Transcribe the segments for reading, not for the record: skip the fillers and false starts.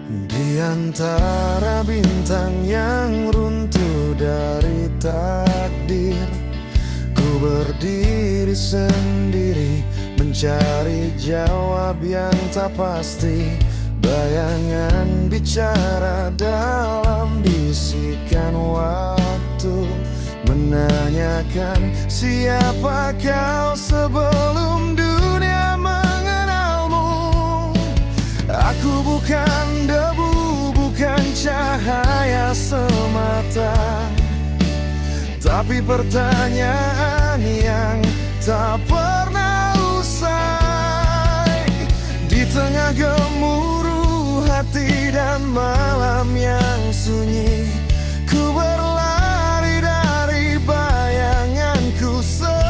Di antara bintang yang runtuh dari takdir, ku berdiri sendiri mencari jawab yang tak pasti. Bayangan bicara dalam bisikan waktu, menanyakan siapa kau sebelum dunia mengenalmu. Aku bukan debu, bukan cahaya semata, tapi pertanyaan yang tak pernah usai. Di tengah gemuruh hati dan malam yang sunyi, ku berlari dari bayanganku sendiri.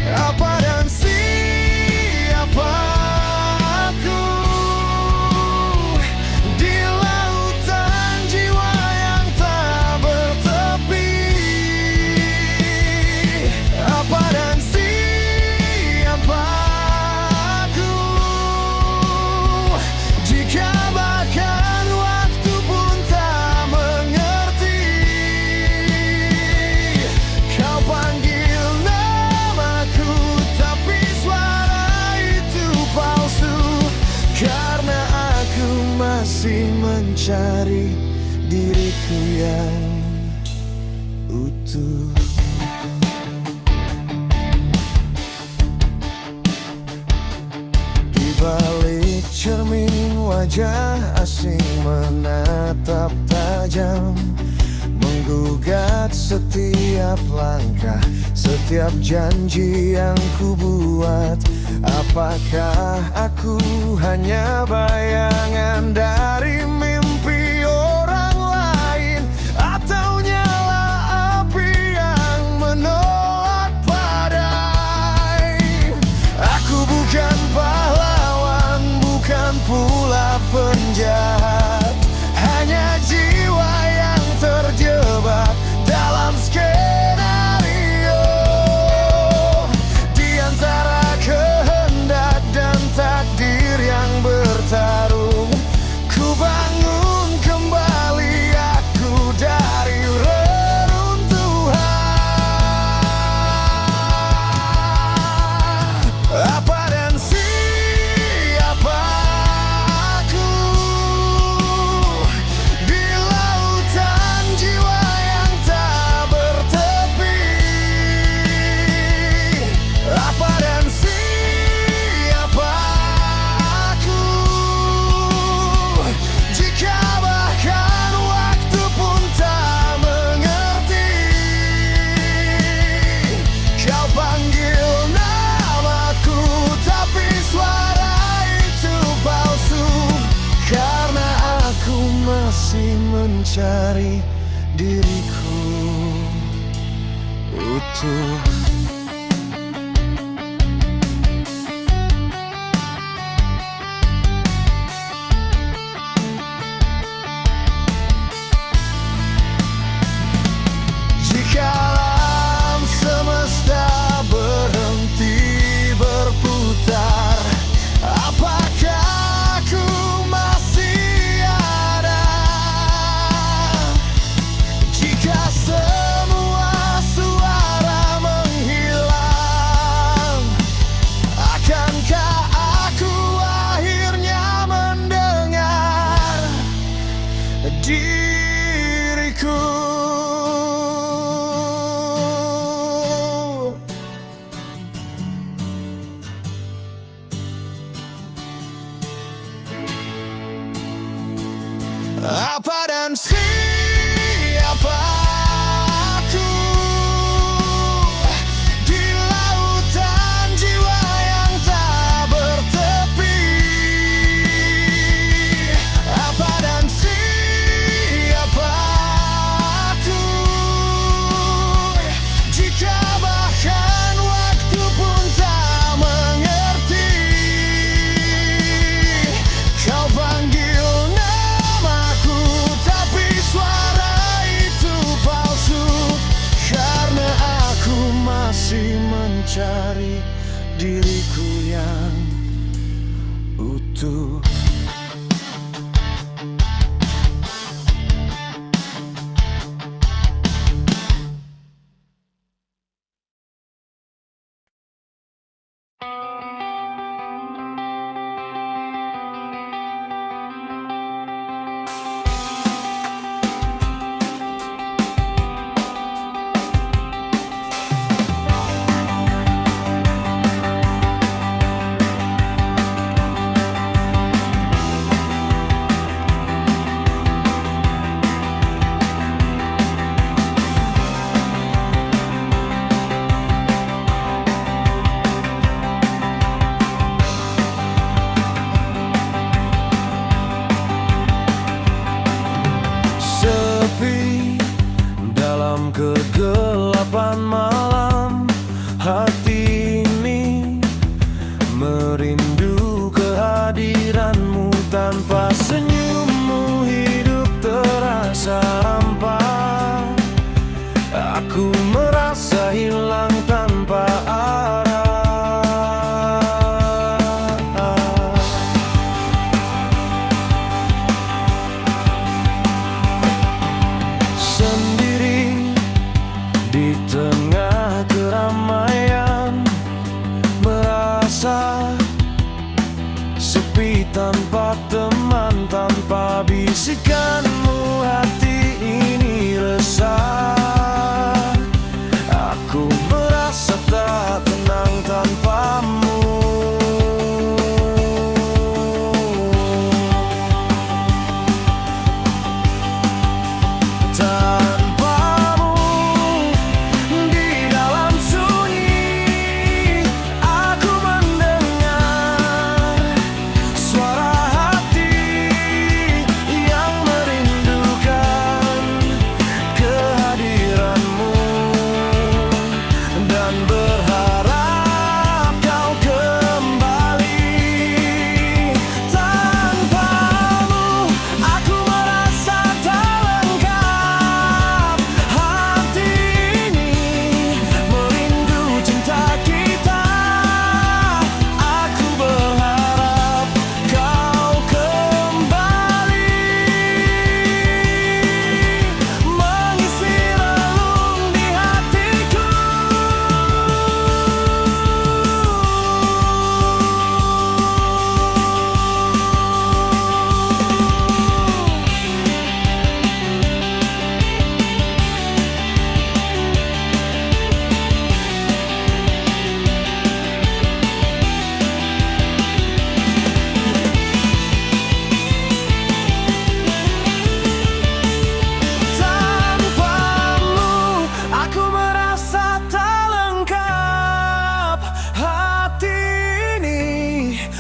Apa dan siapa aku di lautan jiwa yang tak bertepi? Apa dan siapa aku jika bahkan waktu pun tak mengerti? Kau panggil namaku, tapi suara itu palsu, karena aku masih mencari diriku yang utuh. Di balik cermin wajah asing menatap tajam, menggugat setiap langkah, setiap janji yang ku buat. Apakah aku hanya bayangan dari mimpi orang lain, atau nyala api yang menolak padai? Aku bukan pahlawan, bukan pula penjahat, hanya jiwa yang terjebak dalam skenario. Di antara kehendak dan takdir yang bertarung, ku bangun kembali aku dari reruntuhan. Apa dan siapa aku di lautan jiwa yang tak bertepi? Apa dan siapa aku jika bahkan waktu pun tak mengerti? Kau panggil namaku, tapi suara itu palsu, karena aku masih mencari diriku utuh. Jika alam semesta berhenti berputar, apakah aku masih ada? Jika semua suara menghilang, akankah aku akhirnya mendengar diriku? Apa dan siapa aku di lautan jiwa yang tak bertepi? Apa dan siapa aku jika bahkan waktu pun tak mengerti? Kau panggil namaku, tapi suara itu palsu, karena aku masih mencari diriku itu. Dalam kegelapan malam, hati ini merindu kehadiranmu. Tanpa senyummu hidup terasa hampa. Aku merasa hilang tanpa arah. Di tengah keramaian, merasa sepi tanpa teman, tanpa bisikanmu hati ini resah. Aku merasa tak tenang tanpamu.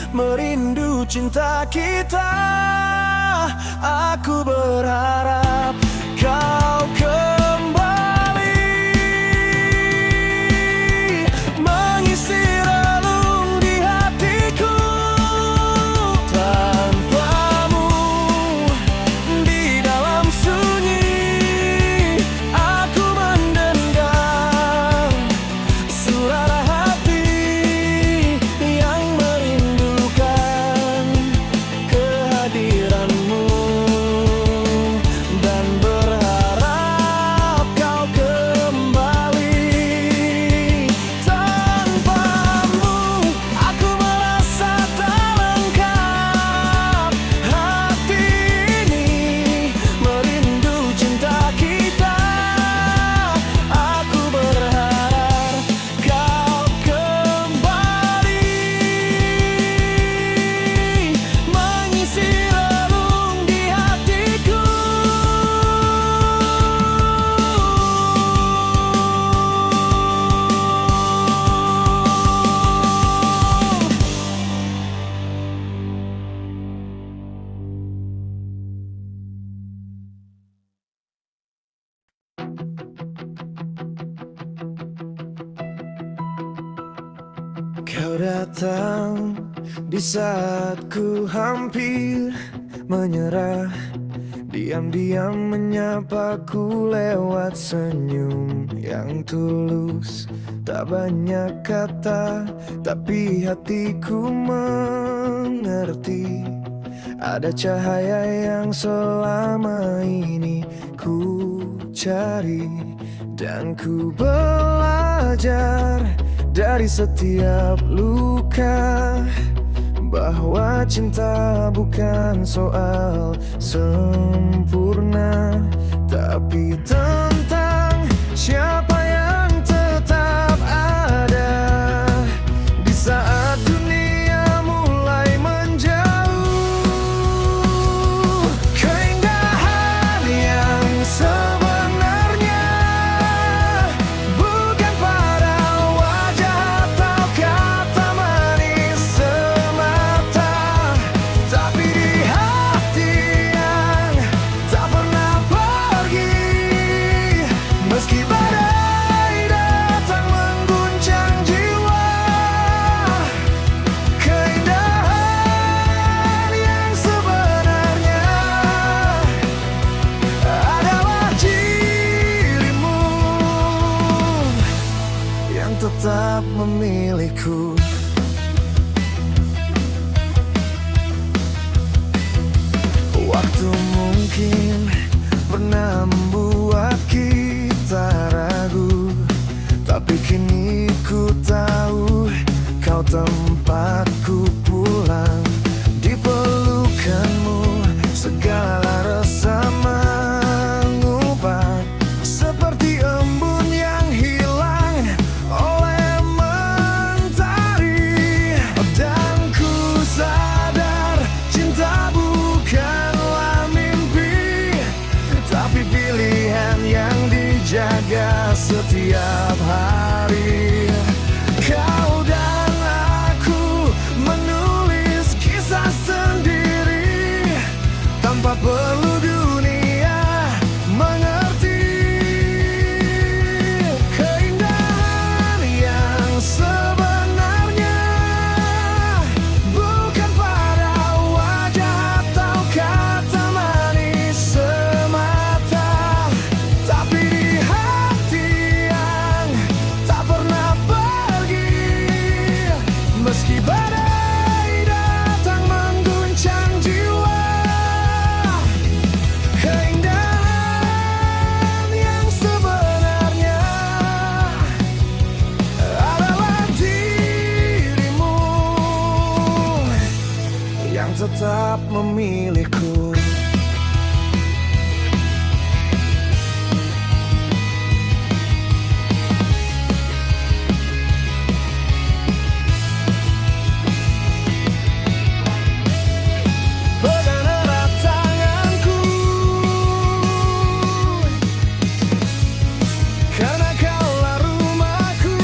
Merindu cinta kita, aku berharap kau kembali mengisi relung di hatiku. Tanpamu di dalam sunyi, aku mendendam suara hati yang kehadiranmu dan berharap kau kembali. Tanpamu aku merasa tak lengkap. Hati ini merindu cinta kita, aku berharap kau kembali mengisi relung di hatiku. Kau datang di saat ku hampir menyerah, diam-diam menyapaku lewat senyum yang tulus. Tak banyak kata, tapi hatiku mengerti. Ada cahaya yang selama ini ku cari, dan ku belajar dari setiap luka bahwa cinta bukan soal sempurna, tapi tentang siapa yang tetap ada di saat dunia mulai menjauh. Keindahan yang sebenarnya bukan pada wajah atau kata manis semata, tapi di hati yang tak pernah pergi. Meski badai datang mengguncang jiwa, keindahan yang sebenarnya adalah dirimu yang tetap memilihku. Waktu mungkin pernah membuat kita ragu, tapi kini ku tahu kau tempatku pulang. Di pelukanmu segala rasa mengubah, seperti embun yang hilang oleh mentari. Dan ku sadar cinta bukanlah mimpi, tapi pilihan yang dijaga setiap hari. Kau dan aku menulis kisah sendiri tanpa perlu dunia mengerti. Keindahan yang sebenarnya bukan pada wajah atau kata manis semata, tapi di hati yang tak pernah pergi. Meski badai datang mengguncang jiwa, keindahan yang sebenarnya adalah dirimu yang tetap memilihku. Pegang erat tanganku, karena kaulah rumahku.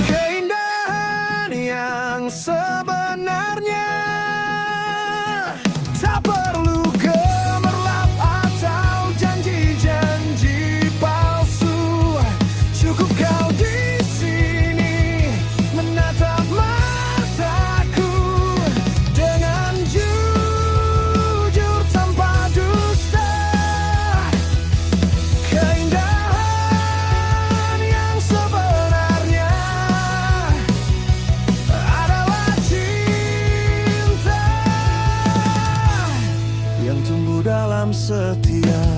Keindahan yang sebenarnya tak perlu gemerlap atau janji-janji palsu. Cukup kau di sini menatap mataku dengan jujur tanpa dusta. Keindahan yang sebenarnya adalah cinta yang tumbuh dalam setiap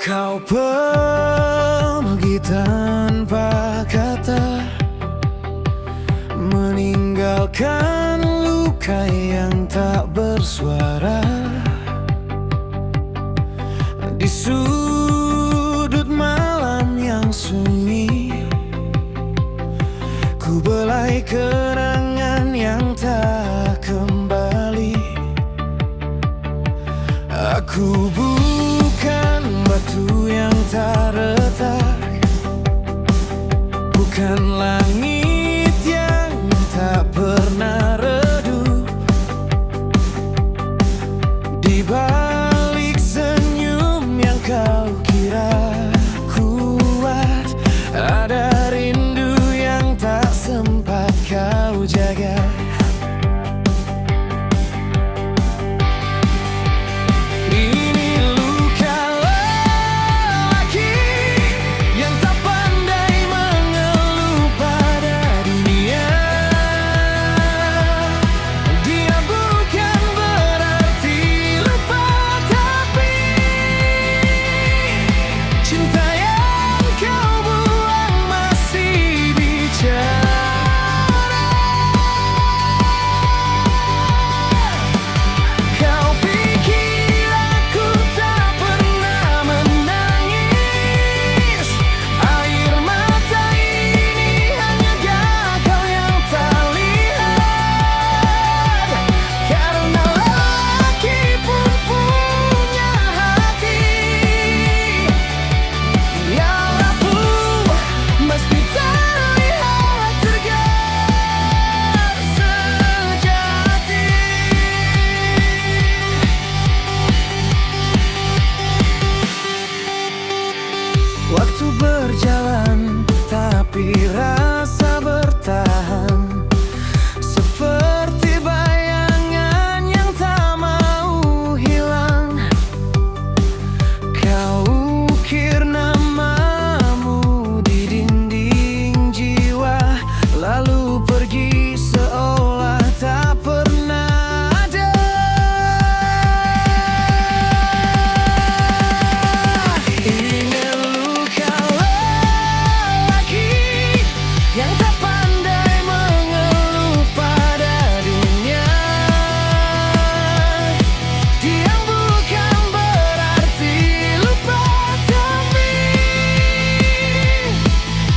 kau pergi tanpa kata, meninggalkan luka yang tak bersuara di sudut malam yang sunyi. Ku belai kenangan yang tak kembali. Aku bukan batu yang tak retak, bukan langit yang tak pernah redup. Di balik senyum yang kau kira kuat, Waktu berjalan, tapi rasa bertahan, seperti bayangan yang tak mau hilang. Kau ukir namamu di dinding jiwa, lalu pergi seolah tak pernah ada. Ingin luka lelaki yang tak pandai mengeluh pada dunia. Diam bukan berarti lupa, tapi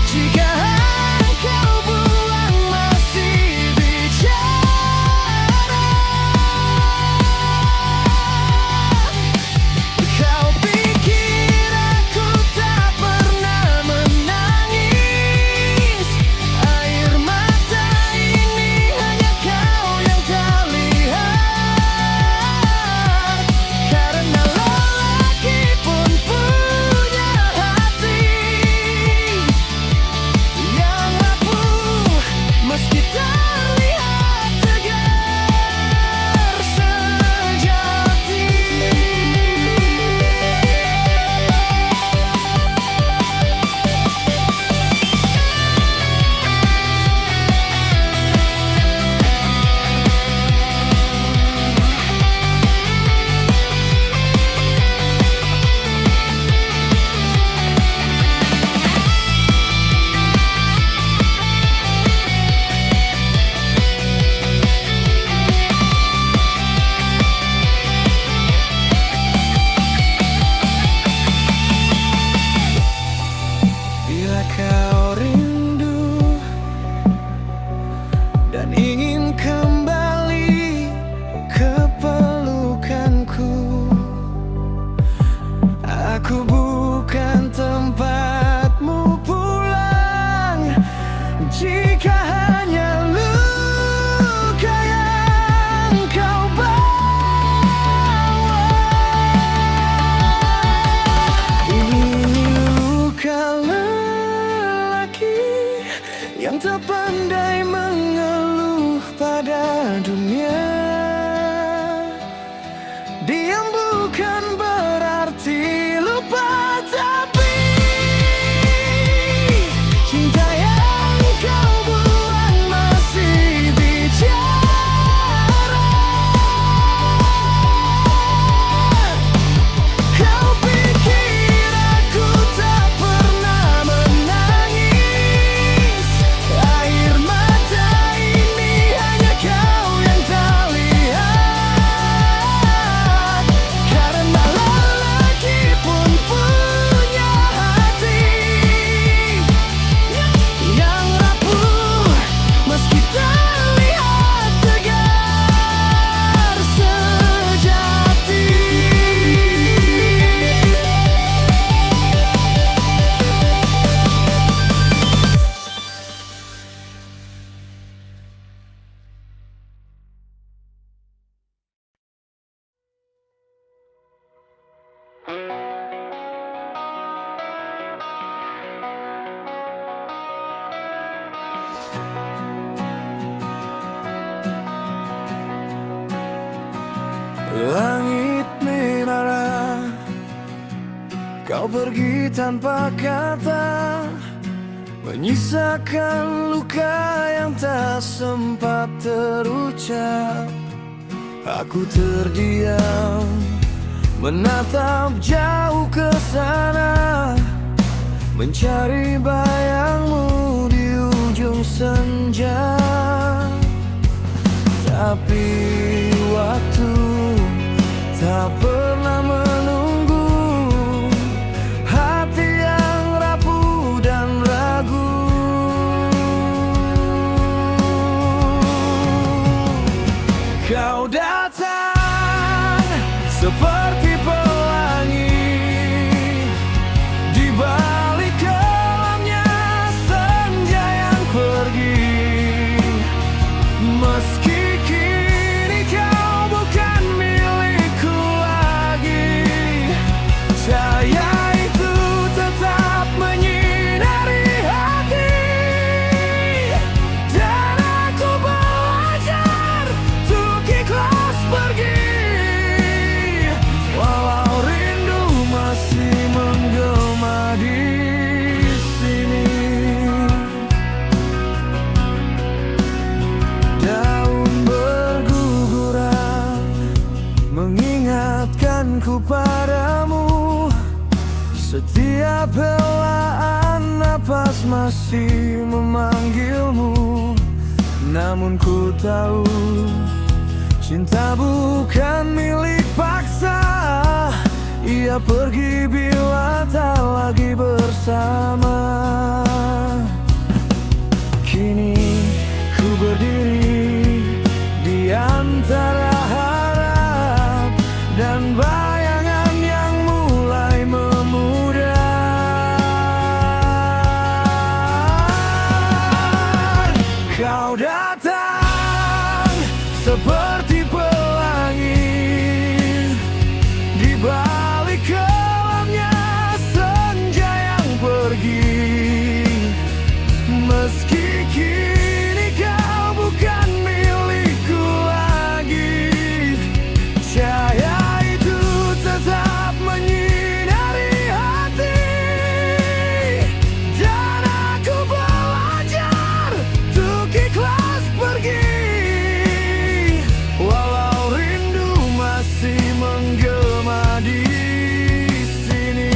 jika engkau buang masih bicara. Kau pikir aku tak pernah menangis? Air mata ini hanya kau yang tak lihat. Karena lelaki pun punya hati yang rapuh, meski terlihat tegar sejati. Bila kau rindu dan ingin kembali ke pelukanku, aku bukan tempatmu pulang. Jika hanya luka yang kau bawa, ini luka lelaki yang tak pandai mengeluh pada dunia. Diam bukan berarti lupa, tapi cinta yang kau buang masih bicara. Kau pikir aku tak pernah menangis? Air mata ini hanya kau yang tak lihat. Karena lelaki pun punya hati yang rapuh, meski terlihat tegar sejati. Langit menara, kau pergi tanpa kata, menyisakan luka yang tak sempat terucap. Aku terdiam, menatap jauh ke sana, mencari bayangmu di ujung senja. Tapi waktu tak pernah menunggu, hati yang rapuh dan ragu. Kau datang seperti pelangi, di balik kelamnya senja yang pergi. Meski kini kau bukan milikku lagi, keras masih memanggilmu, namun ku tahu cinta bukan milik paksa. Ia pergi bila tak lagi bersama. Kini ku berdiri di antara harap dan bayangan yang mulai memudar. Kau datang seperti pelangi di balik kelamnya senja yang pergi. Meski kini kau bukan milikku lagi, cahaya itu tetap menyinari hati. Dan aku belajar untuk ikhlas pergi, walau rindu masih menggema di sini.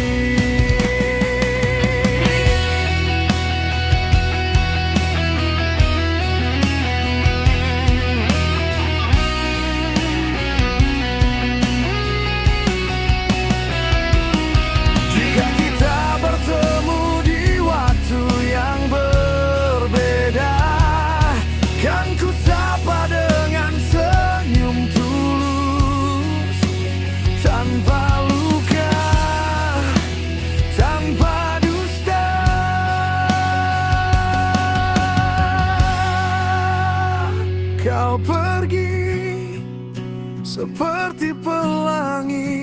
Jika kita bertemu di waktu yang berbeda, kan ku sapa dengan senyum tulus, tanpa luka, tanpa dusta. Kau pergi seperti pelangi,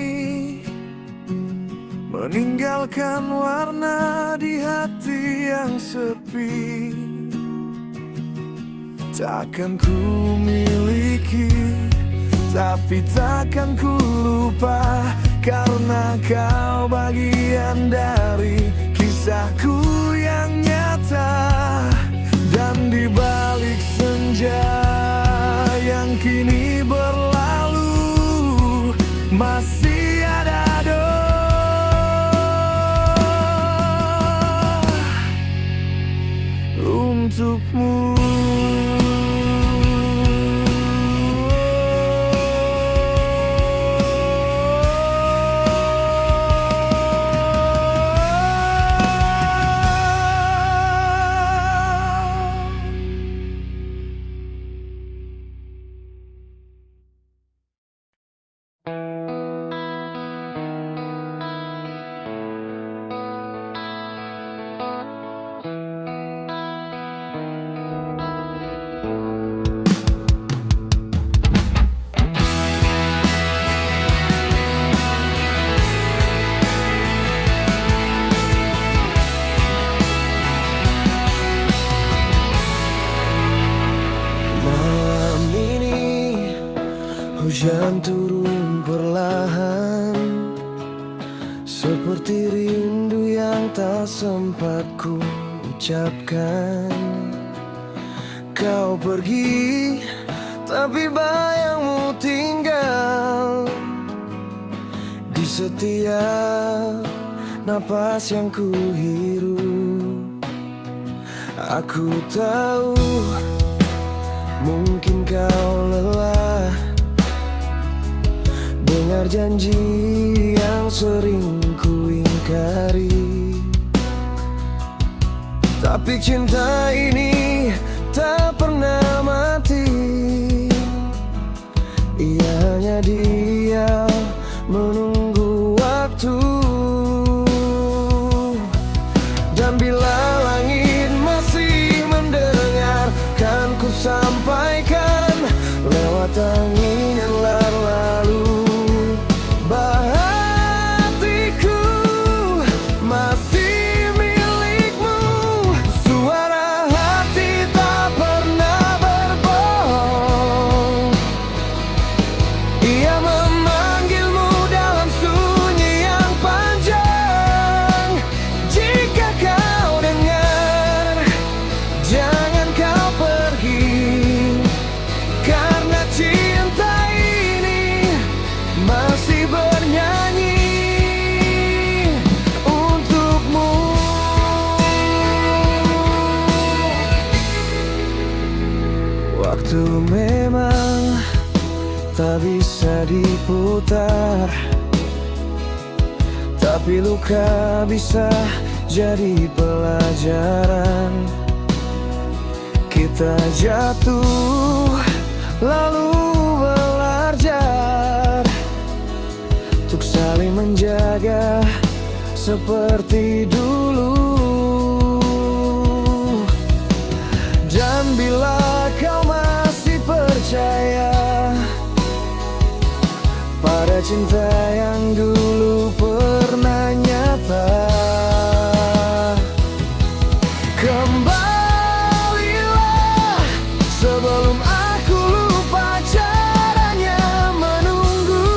meninggalkan warna di hati yang sepi. Takkan ku miliki, tapi takkan ku lupa, karena kau bagian dari kisahku yang nyata. Dan di balik senja yang kini berlalu, masih ada doa untukmu. Malam ini hujan turun perlahan, seperti rindu yang tak sempat ku ucapkan. Kau pergi, tapi bayangmu tinggal di setiap napas yang ku hirup. Aku tahu mungkin kau lelah dengar janji yang sering ku ingkari, tapi cinta ini tak pernah mati. Ia hanya diam menunggu waktu. Dan bila langit masih mendengarkan ku sampaikan lewat angin yang lalu, hatiku masih milikmu. Suara hati tak pernah Waktu memang tak bisa diputar, tapi luka bisa jadi pelajaran. Kita jatuh lalu belajar untuk saling menjaga seperti dulu. Dan bila kau masih percaya pada cinta yang dulu pernah nyata, kembalilah sebelum aku lupa caranya menunggu.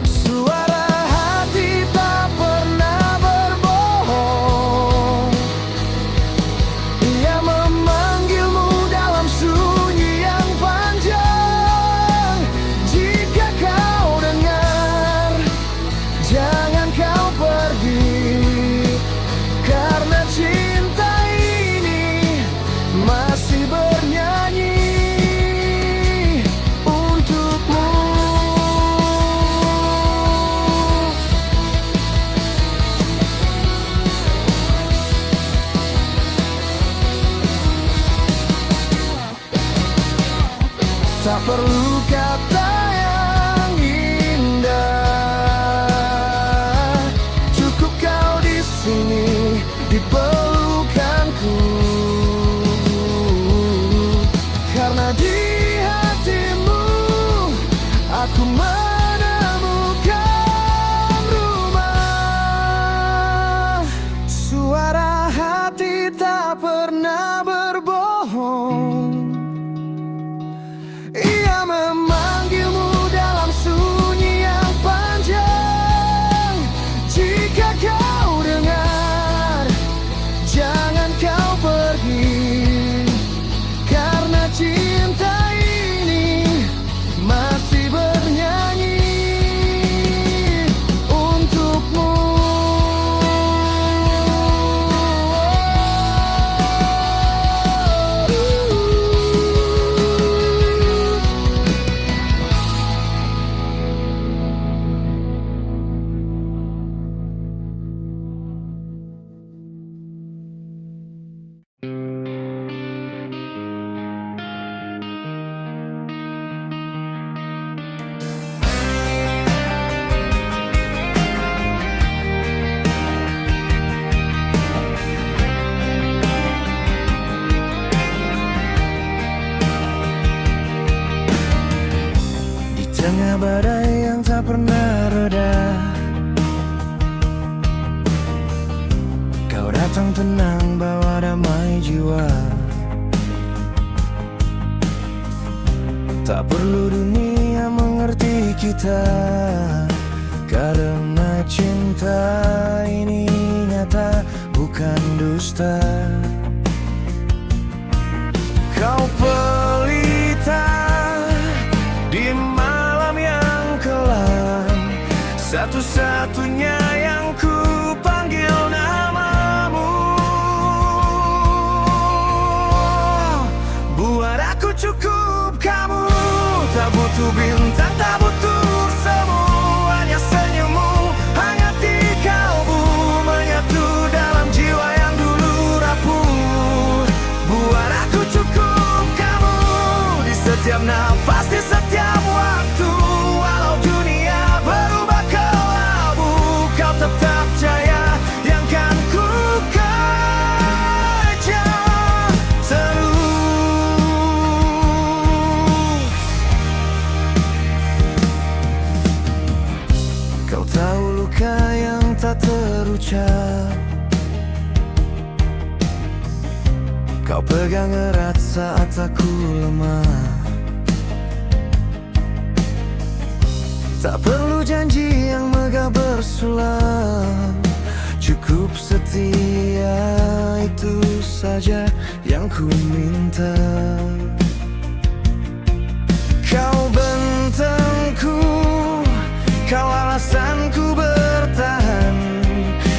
Suara hati tak pernah berbohong, ia memanggilmu dalam sunyi yang panjang. Jika kau dengar, jangan kau pergi, karena cinta ini masih bernyanyi untukmu. Tak perlu kata yang indah, cukup kau di sini di pelukanku, karena di hatimu aku menemukan rumah. Suara hati tak pernah berbohong, ia memanggilmu dalam sunyi yang panjang. Jika kau dengar, jangan kau pergi, karena cinta ini masih bernyanyi untukmu. Di tengah badai yang tak pernah reda, kau datang tenang bawa damai jiwa. Tak perlu dunia mengerti kita, karena cinta ini nyata bukan dusta. Kau pelita di malam yang kelam, satu-satunya yang ku panggil namamu. Buat aku cukup kamu, tak butuh bintang, tak butuh semu, hanya senyummu hangat di kalbu, menyatu dalam jiwa yang dulu rapuh. Buat aku cukup kamu, di setiap nafas, di setiap waktu. Walau dunia berubah kelabu, kau tetap jaya yang kan ku kejar terus. Kau tahu luka yang tak terucap, kau pegang erat saat aku lemah. Tak perlu janji yang megah bersulam, cukup setia, itu saja yang ku minta. Kau bentengku, kau alasanku bertahan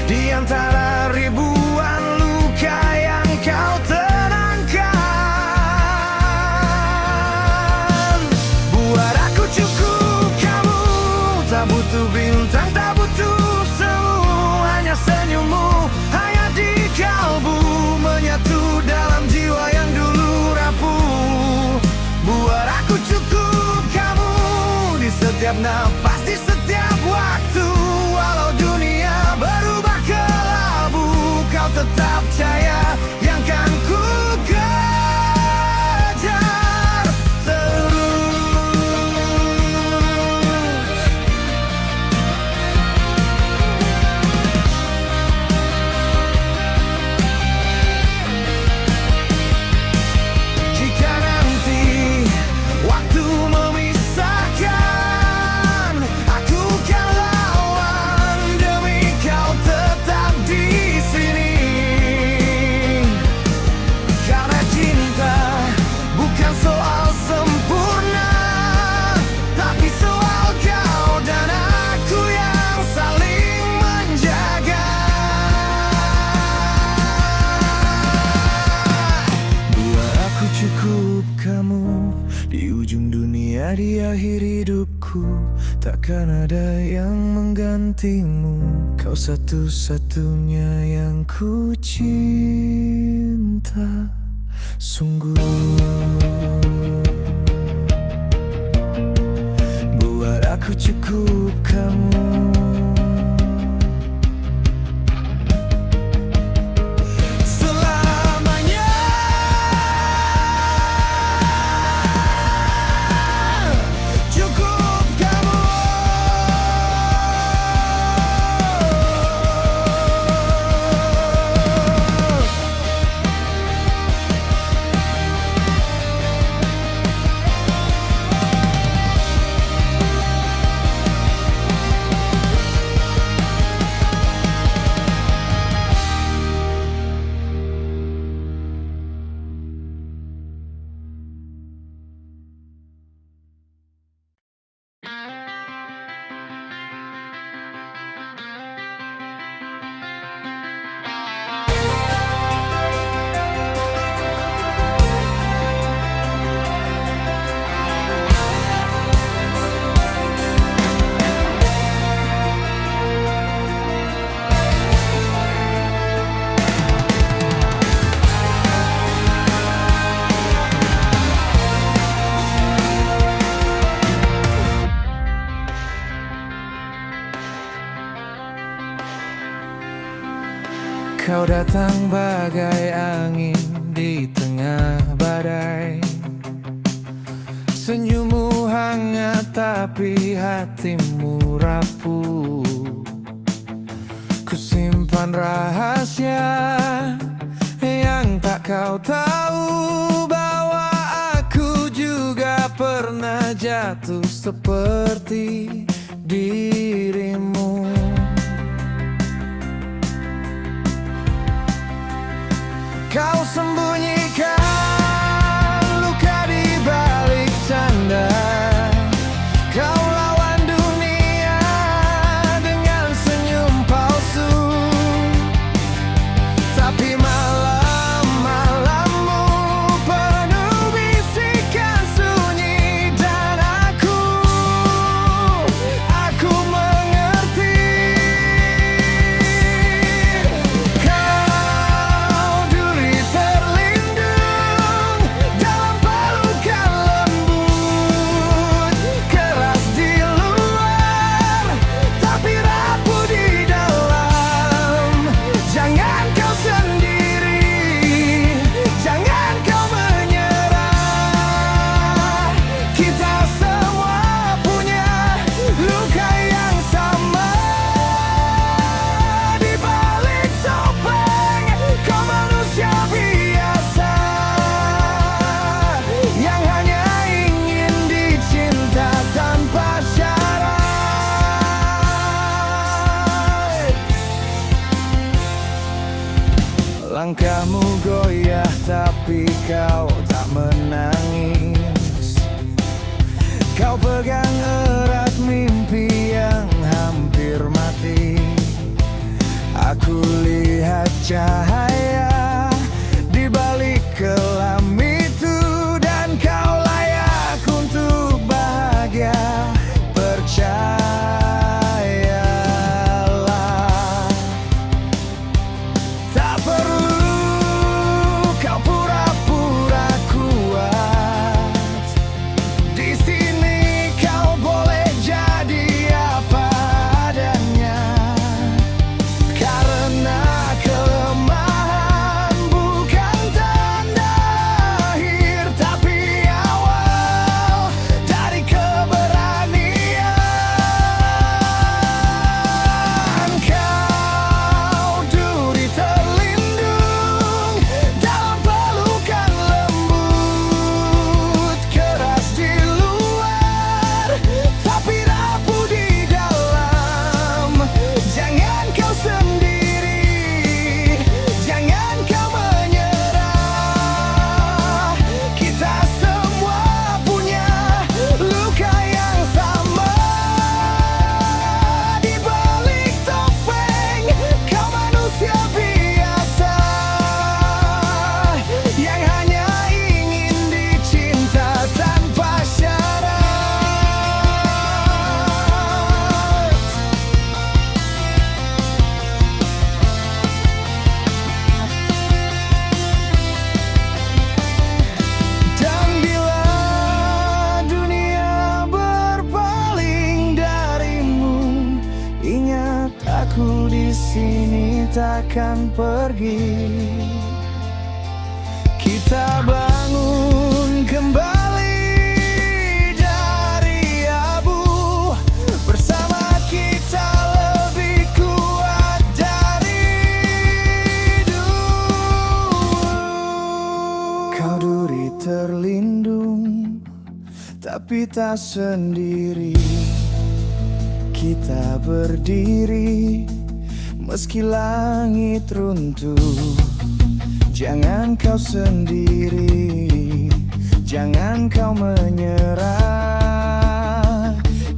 di antara ribuan luka butuh bintang, tak butuh semu. Hanya senyummu hangat di kalbu, menyatu dalam jiwa yang dulu rapuh. Buat aku cukup kamu di setiap nafas, di setiap waktu. Walau dunia berubah kelabu, kau tetap cahaya yang kan ku kejar terus. Jika nanti waktu memisahkan, aku kan lawan demi kau tetap di sini. Karena cinta bukan soal sempurna, tapi soal kau dan aku yang saling menjaga. Buat aku cukup kamu di ujung dunia, di akhir hidupku. Takkan ada yang menggantimu, kau satu-satunya yang ku cinta sungguh. Buat aku cukup kamu. Selamanya cukup kamu. Kau datang bagai angin di tengah badai. Senyummu hangat tapi hatimu rapuh. Ku simpan rahasia yang tak kau tahu, bahwa aku juga pernah jatuh seperti dirimu. Kau sembunyikan luka di balik canda. Kau lawan dunia dengan senyum palsu. Tapi malam-malammu penuh bisikan sunyi. Dan aku mengerti. Kau duri terlindung dalam pelukan lembut, keras di luar tapi rapuh di dalam. Jangan kau sendiri, jangan kau menyerah. Kita semua punya luka yang sama. Di balik topeng kau manusia biasa yang hanya ingin dicinta tanpa syarat. Langkahmu goyah tapi kau tak menangis. Kau pegang erat mimpi yang hampir mati. Aku lihat cahaya di balik kelam itu. Dan kau layak untuk bahagia, percaya. Aku di sini takkan pergi. Kita bangun kembali dari abu. Bersama kita lebih kuat dari dulu. Kau duri terlindung, tapi tak sendiri. Kita berdiri meski langit runtuh. Jangan kau sendiri, jangan kau menyerah.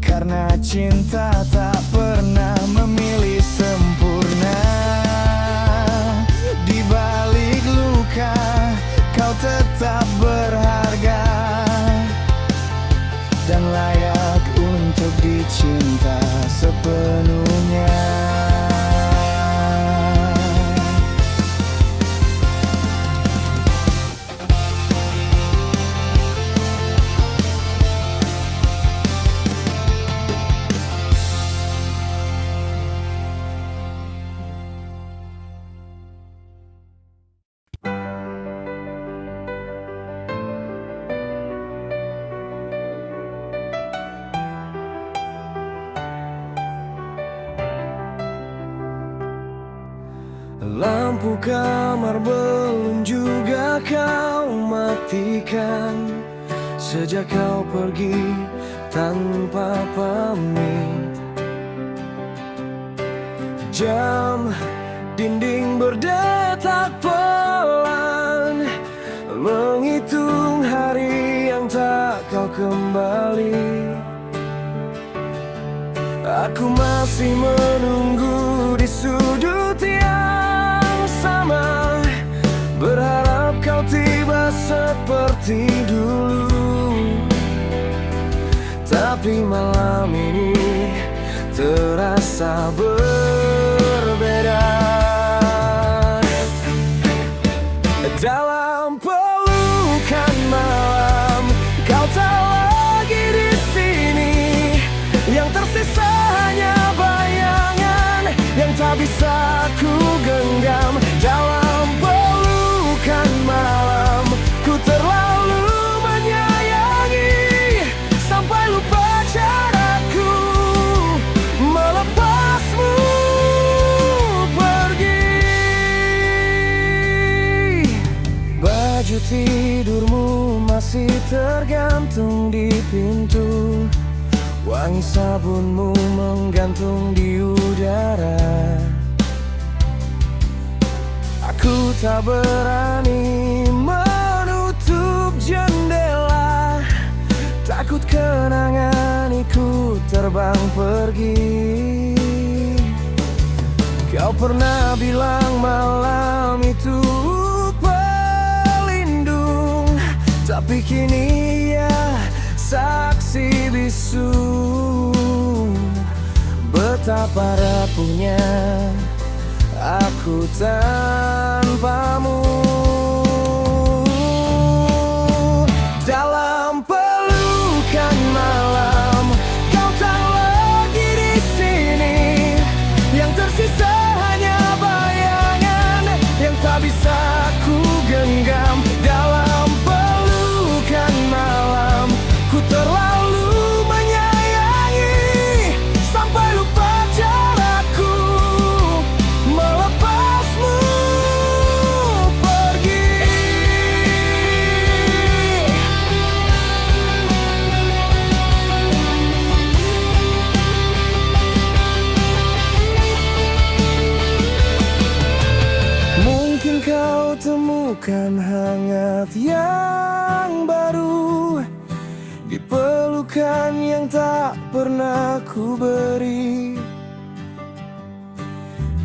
Karena cinta tak pernah memilih sempurna. Di balik luka, kau tetap berharga dan layak untuk dicinta sepenuhnya. Lampu kamar belum juga kau matikan. Sejak kau pergi tanpa pamit, jam dinding berdetak pelan, menghitung hari yang tak kau kembali. Aku masih menunggu di sudut yang sama, berharap kau tiba seperti dulu. Tapi malam ini terasa berbeda. Dalam pelukan malam, kau tak lagi di sini. Yang tersisa hanya bayangan yang tak bisa ku genggam. Dalam pelukan malam, ku terlalu menyayangi sampai lupa caraku melepasmu pergi. Baju tidurmu masih tergantung di pintu. Wangi sabunmu menggantung di udara. Aku tak berani menutup jendela, takut kenangan ikut terbang pergi. Kau pernah bilang malam itu pelindung, tapi kini ya saksi bisu betapa rapuhnya aku tanpamu. Dalam pelukan malam, kau tak lagi di sini. Yang tersisa hanya bayangan yang tak bisa ku genggam. Dalam pelukan malam, ku terlalu menyayangi sampai lupa caraku melepasmu pergi. Mungkin kau temukan hangat yang baru di pelukan yang tak pernah ku beri.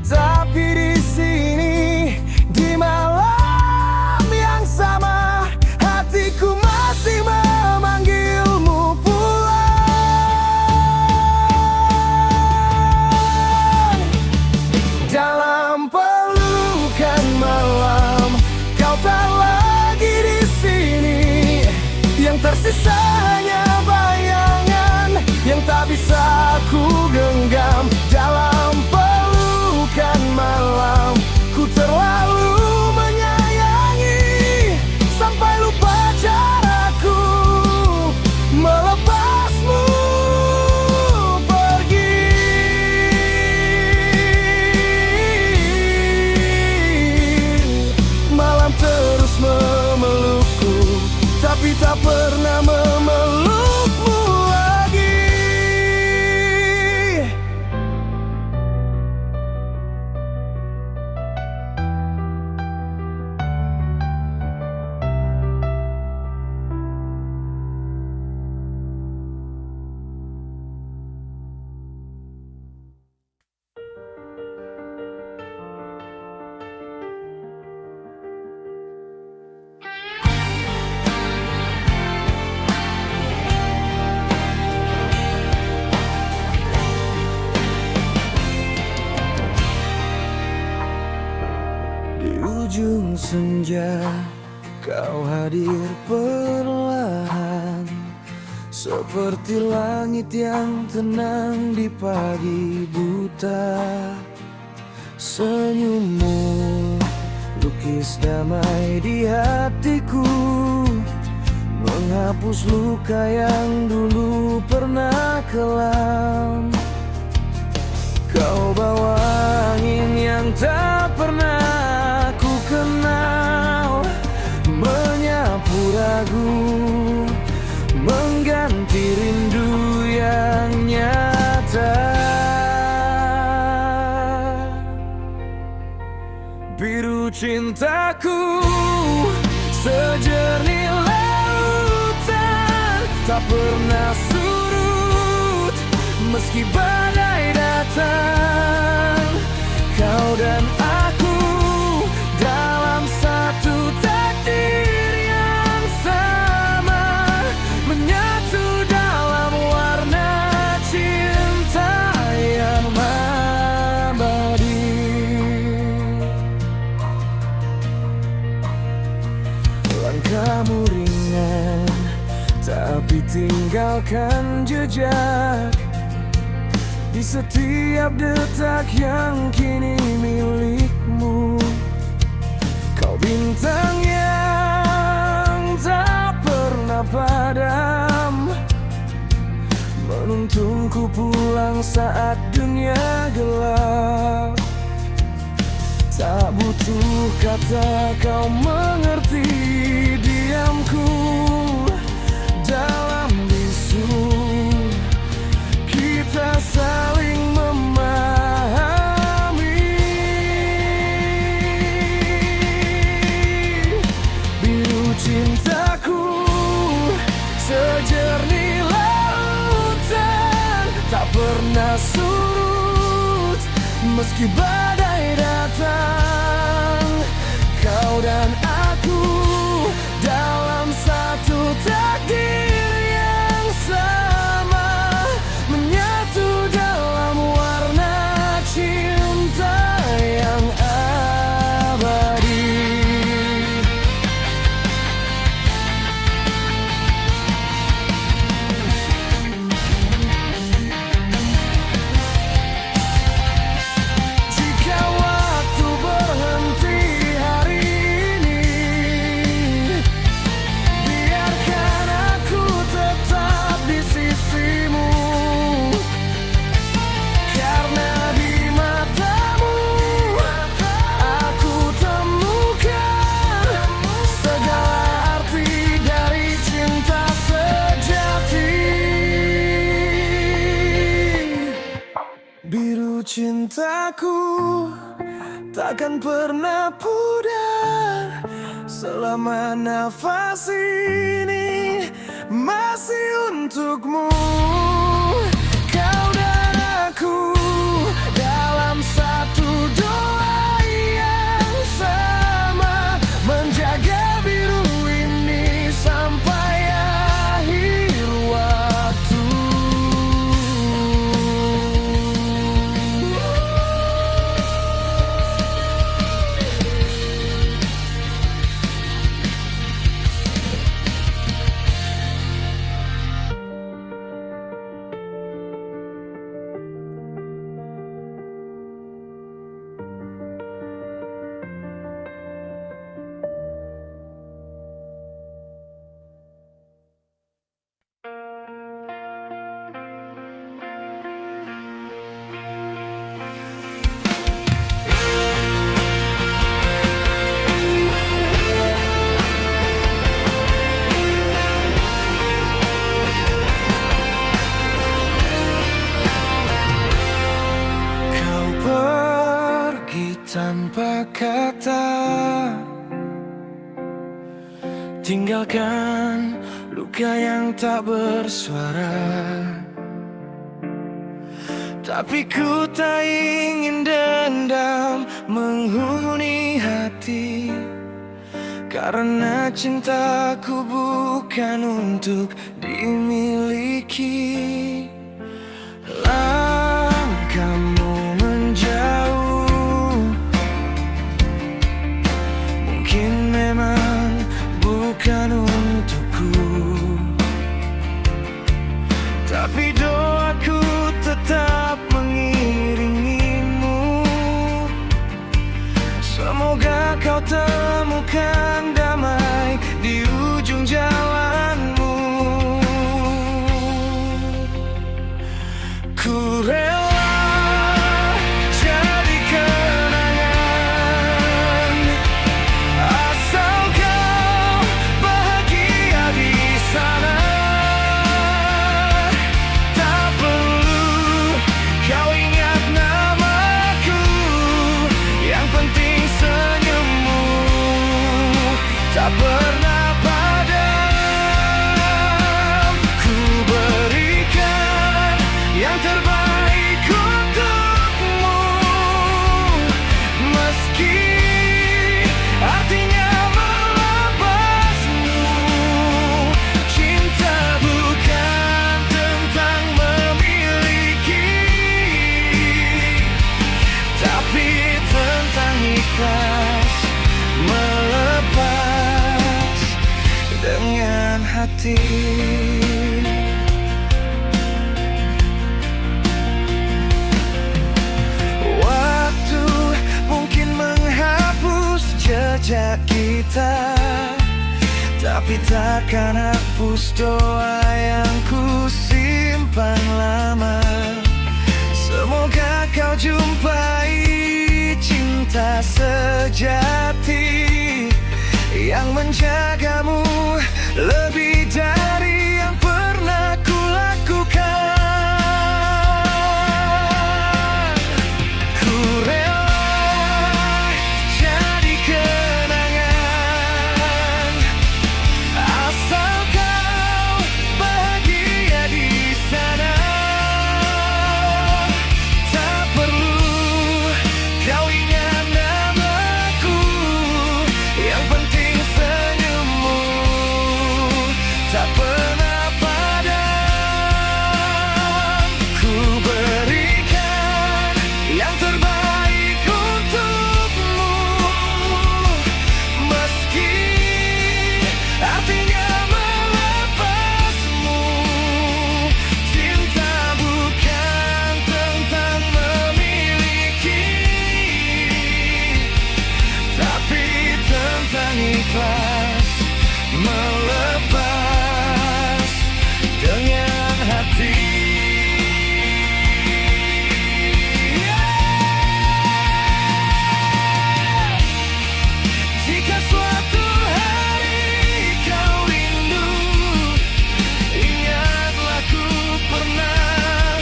Tapi di sini, di malam yang sama, hatiku masih memanggilmu pulang. Dalam pelukan malam, kau tak lagi di sini. Yang tersisa hanya bayangan yang tak bisa ku genggam. ujung senja kau hadir perlahan, seperti langit yang tenang di pagi buta. Senyummu lukis damai di hatiku, menghapus luka yang dulu pernah kelam. Kau bawa angin yang tak pernah ku kenal, menyapu ragu, mengganti rindu yang nyata. Biru cintaku sejernih lautan, tak pernah surut meski badai datang. Kau dan aku dalam satu takdir yang sama, menyatu dalam warna cinta yang abadi. Langkahmu ringan, tapi tinggalkan jejak di setiap detak yang kini milikmu. Kau bintang yang tak pernah padam, menuntunku pulang saat dunia gelap. Tak butuh kata kau mengerti diamku dalam bisu. Kita saling memahami. Biru cintaku sejernih lautan, tak pernah surut meski badai datang. Kau dan aku dalam satu takdir yang sama, menyatu dalam warna cinta yang abadi. Jika waktu berhenti hari ini, biarkan aku tetap di sisimu. Karena di matamu aku temukan segala arti dari cinta sejati. Biru cintaku takkan pernah pudar selama nafas ini masih untukmu. Kau dan aku dalam satu doa yang sama, menjaga biru ini sampai akhir waktu. Kau pergi tanpa kata, tinggalkan luka yang tak bersuara. Tapi ku tak ingin dendam menghuni hati, karena cintaku bukan untuk dimiliki. Langkahmu menjauh hati. Waktu mungkin menghapus jejak kita, tapi takkan hapus doa yang ku simpan lama. Semoga kau jumpai cinta sejati yang menjagamu lebih dari yang pernah ku lakukan. Ku rela jadi kenangan, asal kau bahagia di sana. Tak perlu kau ingat namaku, yang penting senyummu tak pernah padam. Ku berikan yang terbaik untukmu, meski artinya melepasmu. Cinta bukan tentang memiliki, tapi tentang ikhlas melepas dengan hati. Jika suatu hari kau rindu, ingatlah ku pernah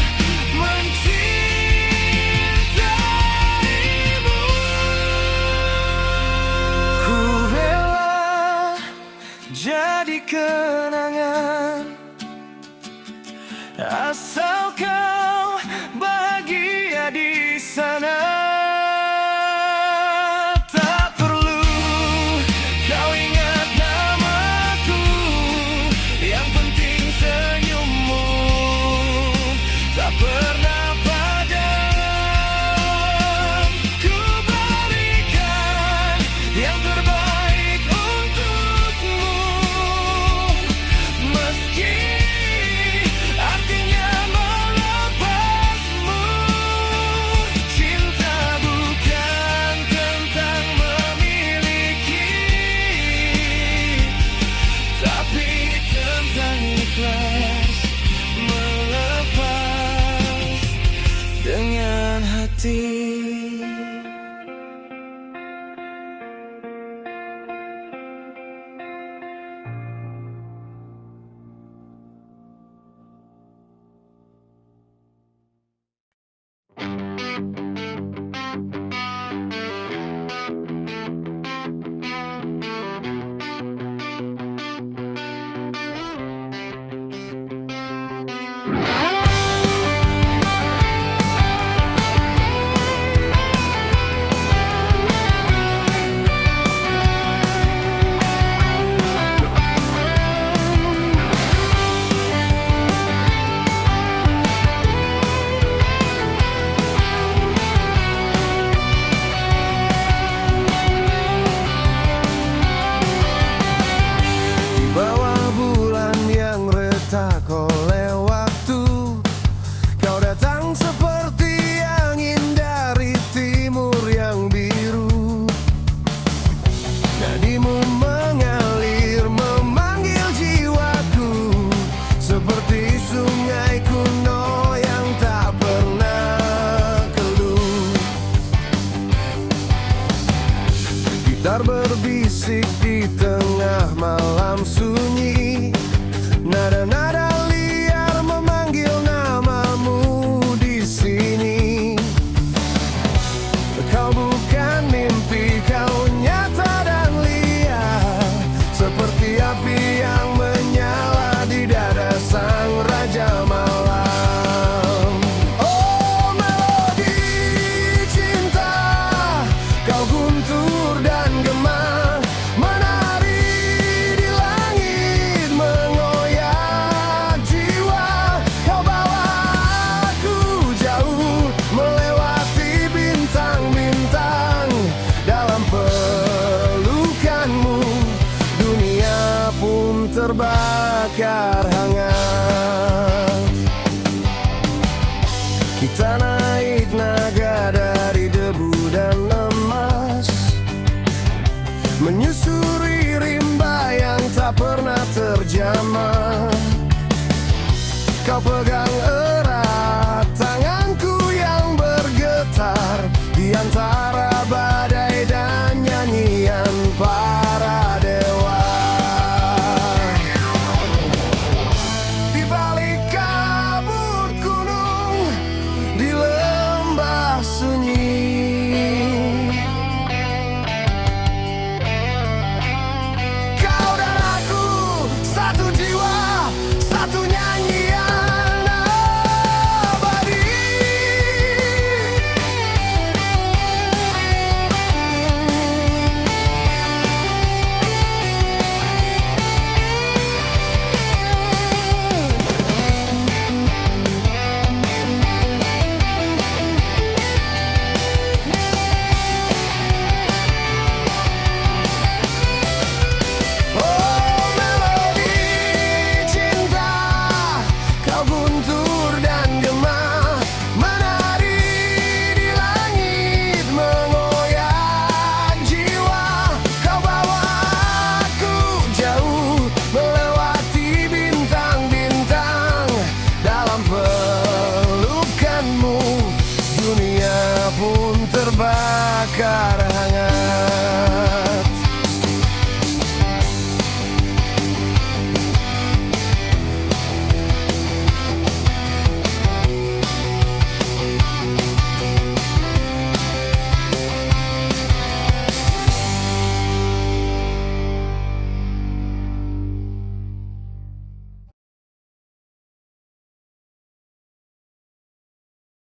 mencintaimu. Ku rela jadi kenangan, asal kau bahagia di sana. Tak perlu kau ingat namaku, yang penting senyummu tak pernah padam. Ku berikan yang terbaik untukmu, meski artinya melepasmu. Cinta bukan tentang memiliki, tapi tentang ikhlas melepas dengan hati. Di bawah bulan yang retak oleh waktu, kau datang seperti angin dari timur yang biru. Nadimu mengalir memanggil jiwaku, seperti sungai kuno yang tak pernah keluh. Gitar berbisik di tengah malam sunyi, nada-nada liar memanggil namamu di sini. Kau bukan mimpi, kau nyata dan liar, seperti api yang menyala di dada sang raja malam. Oh melodi cinta, kau guntur dan gema, menari di langit. terbakar hangat. Kita naik naga dari debu dan emas, menyusuri rimba yang tak pernah terjamah. Kau pegang erat tanganku yang bergetar di antara badai dan nyanyian para dewa. Di balik kabut gunung, di lembah sunyi, kau dan aku satu jiwa, satu nyanyian abadi. Oh, melodi cinta, kau guntur dan gema, menari di langit, mengoyak jiwa. Kau bawa aku jauh, melewati bintang-bintang. Dalam pelukanmu, dunia pun terbakar